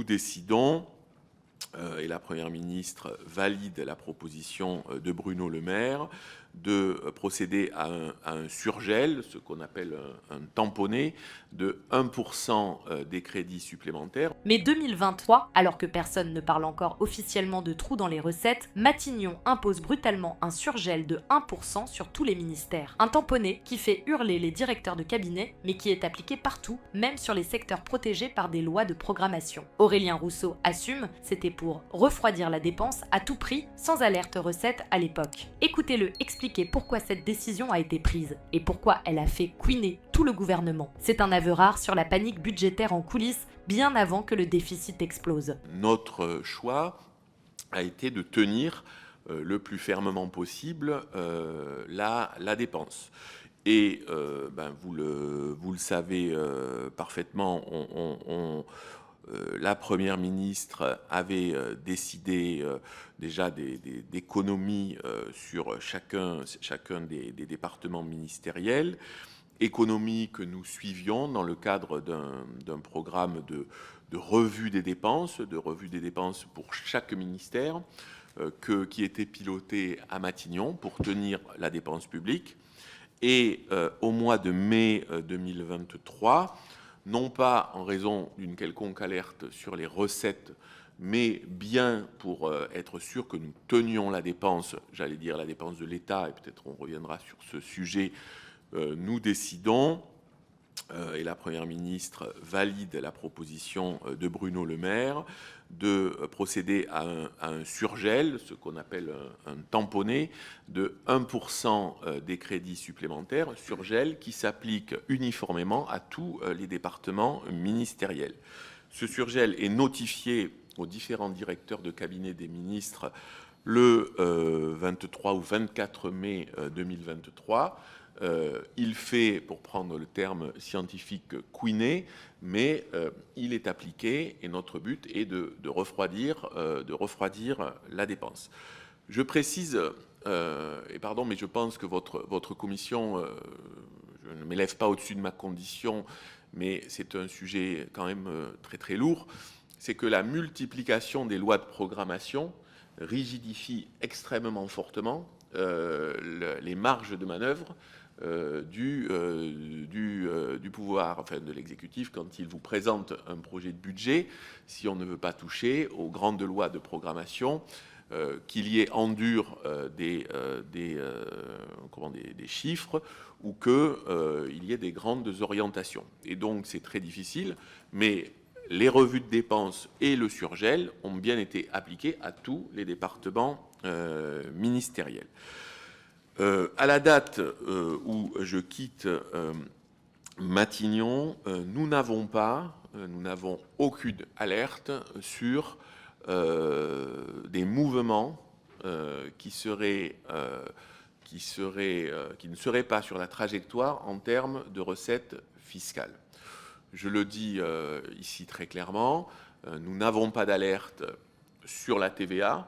nous décidons, et la Première ministre valide la proposition de Bruno Le Maire, de procéder à un surgel, ce qu'on appelle un tamponné, de 1% des crédits supplémentaires. Mais 2023, alors que personne ne parle encore officiellement de trous dans les recettes, Matignon impose brutalement un surgel de 1% sur tous les ministères. Un tamponné qui fait hurler les directeurs de cabinet, mais qui est appliqué partout, même sur les secteurs protégés par des lois de programmation. Aurélien Rousseau assume, c'était pour refroidir la dépense à tout prix, sans alerte recette à l'époque. Écoutez-le expliquer pourquoi cette décision a été prise et pourquoi elle a fait couiner tout le gouvernement. C'est un aveu rare sur la panique budgétaire en coulisses, bien avant que le déficit explose. Notre choix a été de tenir le plus fermement possible la dépense. Et vous le savez parfaitement, la Première ministre avait décidé déjà d'économies sur chacun des départements ministériels, économies que nous suivions dans le cadre d'un programme de revue des dépenses, pour chaque ministère, qui était piloté à Matignon pour tenir la dépense publique. Et au mois de mai 2023, non pas en raison d'une quelconque alerte sur les recettes, mais bien pour être sûr que nous tenions la dépense, j'allais dire la dépense de l'État, et peut-être on reviendra sur ce sujet, nous décidons, et la Première ministre valide la proposition de Bruno Le Maire, de procéder à un surgel, ce qu'on appelle un tamponné, de 1% des crédits supplémentaires, surgel qui s'applique uniformément à tous les départements ministériels. Ce surgel est notifié aux différents directeurs de cabinet des ministres le 23 ou 24 mai 2023. Il fait, pour prendre le terme scientifique, couiner, mais il est appliqué et notre but est de refroidir la dépense. Je précise, et pardon, mais je pense que votre commission, je ne m'élève pas au-dessus de ma condition, mais c'est un sujet quand même très très lourd, c'est que la multiplication des lois de programmation rigidifie extrêmement fortement les marges de manœuvre du pouvoir, enfin de l'exécutif, quand il vous présente un projet de budget, si on ne veut pas toucher aux grandes lois de programmation, qu'il y ait en dur des chiffres ou qu'il y ait des grandes orientations. Et donc c'est très difficile, mais les revues de dépenses et le surgel ont bien été appliqués à tous les départements ministériels. À la date où je quitte Matignon, nous n'avons aucune alerte sur des mouvements qui ne seraient pas sur la trajectoire en termes de recettes fiscales. Je le dis ici très clairement, nous n'avons pas d'alerte sur la TVA,